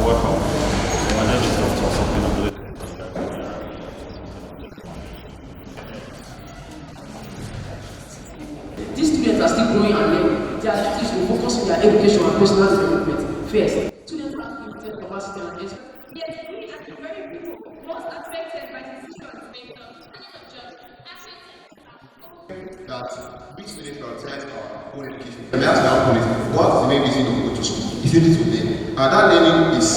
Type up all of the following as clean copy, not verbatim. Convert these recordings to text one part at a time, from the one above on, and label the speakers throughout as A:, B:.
A: welcome. My name is Dr. Osahon Enabulele.
B: These students are still growing and learning. Their duties will focus on their education and personal development first. Students have limited capacity and experience.
C: Yet we as the very people most affected by decisions made on
D: that we students prioritize our own education. And that's our point. What is the main reason of going to school? Is it to learn? And that learning is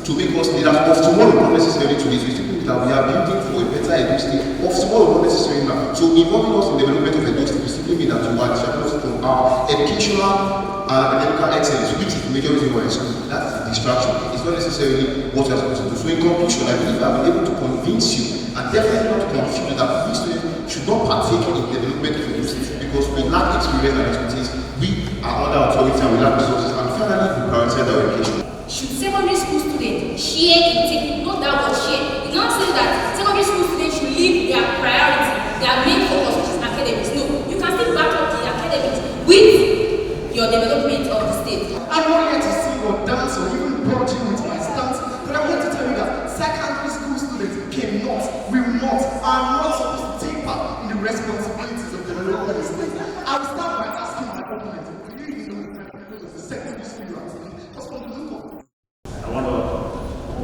D: to make us leaders of tomorrow, not necessarily today. So it's people that we are building for a better education of tomorrow, not necessarily now. So involving us in the development of education is simply mean that we are distracted from our educational and academic excellence, which is the major reason why school. That's the distraction. It's not necessarily what we are supposed to do. So in conclusion, I believe I've been able to convince you, and definitely not to confuse you, that we students should not partake in the development of universities because we lack experience and expertise. We are under authority and we lack resources. And finally, we prioritize our education.
C: Should secondary school students share a take? Not that word share. You not say that secondary school students should leave their priority, their main focus, which is academics. No, you can still back up the academics with your development of the state.
E: I'm not here to sing or dance or even budge with my stance, but I want to tell you that secondary school students cannot, will not, are not supposed to take part in the responsibilities of development of the state. I will start by asking my opponent, do you even know the secondary school you are taking? Because from the look of
A: I want to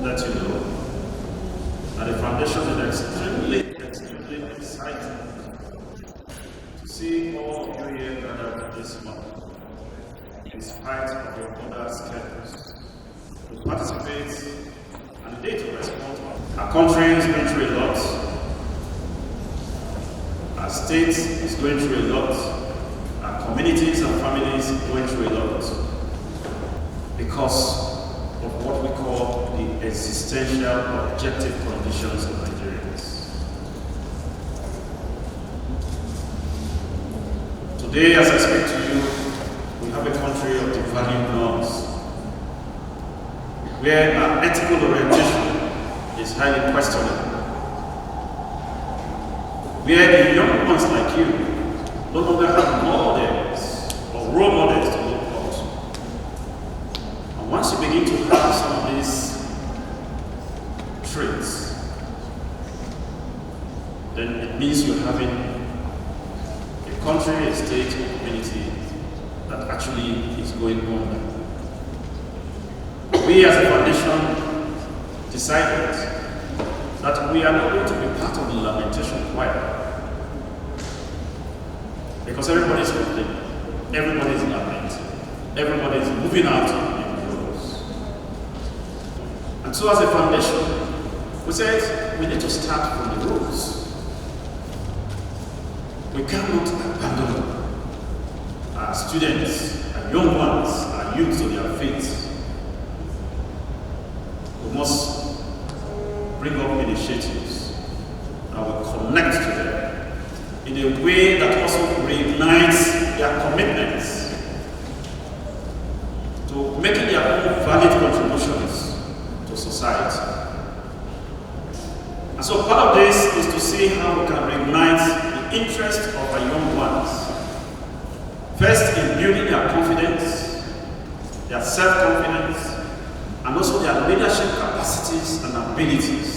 A: let you know that the foundation is extremely exciting to see all of you here gathered this month, in spite of your other schedules, to participate and the day to respond. Our country is going through a lot. Our state is going through a lot. Our communities and families are going through a lot because of what we call the existential objective conditions of Nigerians. Today, as I speak to you, we have a country of devalued norms, where our ethical orientation is highly questionable, where the young ones like you no longer have models or role models to look up to. And once you begin to have some of these traits, then it means you're having a country, a state, a community that actually is going under. We as a foundation decided that we are not going to be part of the lamentation choir. Because everybody is complaining, everybody is lamenting, everybody is moving out in rows. And so as a foundation, we said we need to start from the roots. We cannot abandon our students, our young ones, our youth to their fate. We must bring up initiatives that will connect to them in a way that also reignites their commitments to making their own valid contributions to society. And so part of this is to see how we can reignite the interest of our young ones. First, in building their confidence, their self-confidence, and also their leadership capacities and abilities,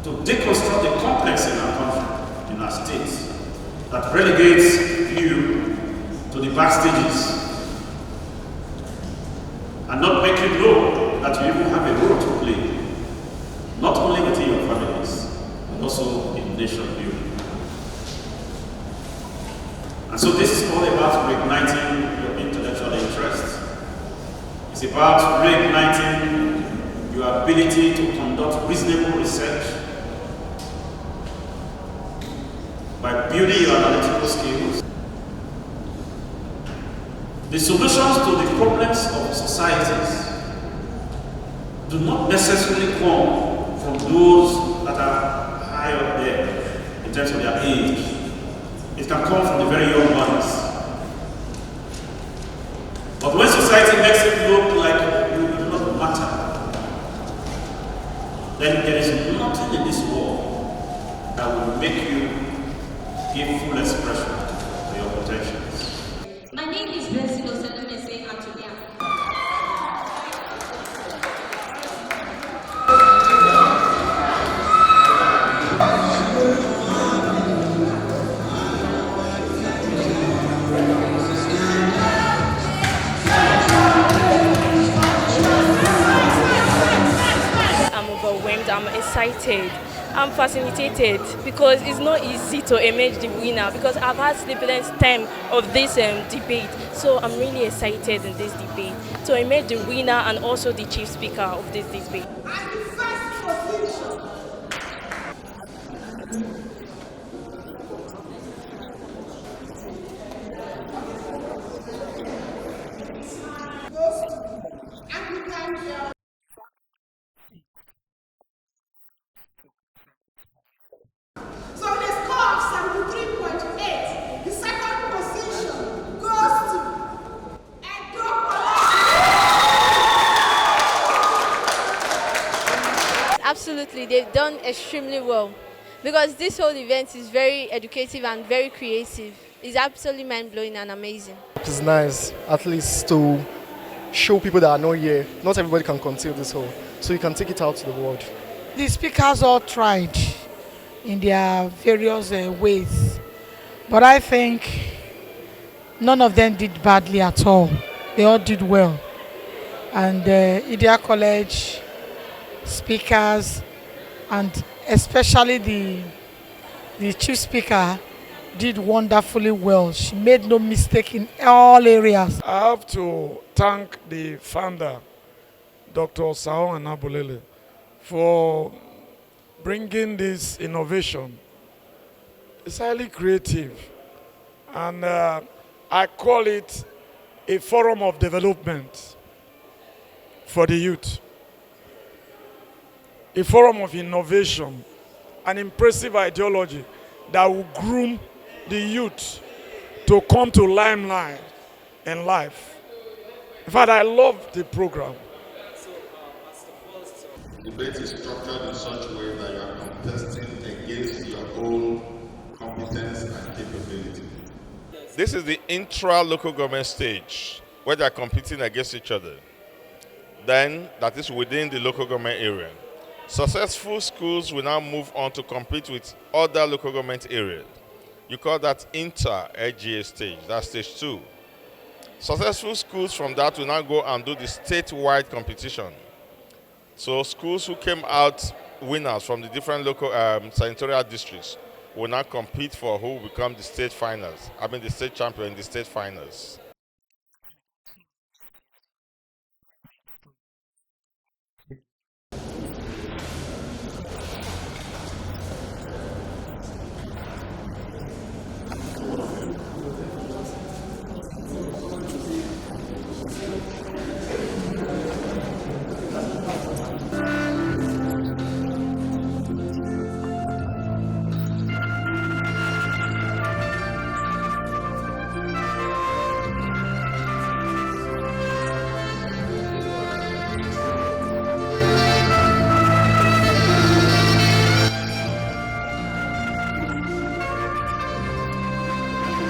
A: to deconstruct the complex in our country, in our state, that relegates you to the backstages and not make you know that you even have a role to play, not only within your families, but also in nation building. And so this is all about reigniting your intellectual interest. It's about reigniting your ability to conduct reasonable research, by building your analytical skills. The solutions to the problems of societies do not necessarily come from those that are high up there in terms of their age. It can come from the very young ones. But when society makes it look like you do not matter, then there is nothing in this world that will make you give full expression to your potentials.
C: My name is Osahon Enabulele.
F: excited. I'm fascinated because it's not easy to emerge the winner because I've had sleepless time of this debate. So I'm really excited in this debate to emerge the winner and also the chief speaker of this debate.
G: So with a score of 73.8, the second position goes to
H: Absolutely, they've done extremely well because this whole event is very educative and very creative. It's absolutely mind-blowing and amazing.
E: It's nice, at least to show people that are not here. Not everybody can conceal this whole, so you can take it out to the world.
I: The speakers all tried in their various ways, but I think none of them did badly at all. They all did well. And Idea College speakers, and especially the chief speaker, did wonderfully well. She made no mistake in all areas.
J: I have to thank the founder, Dr. Osahon Enabulele, for bringing this innovation. It's highly creative, and I call it a forum of development for the youth, a forum of innovation, an impressive ideology that will groom the youth to come to limelight in life. In fact, I love the program.
D: The debate is structured in such a way that you are contesting against your own competence and capability.
K: This is the intra-local government stage where they are competing against each other. Then, that is within the local government area. Successful schools will now move on to compete with other local government areas. You call that inter-LGA stage, that's stage 2. Successful schools from that will now go and do the statewide competition. So schools who came out winners from the different local senatorial districts will now compete for who will become the state finals, the state champion in the state finals.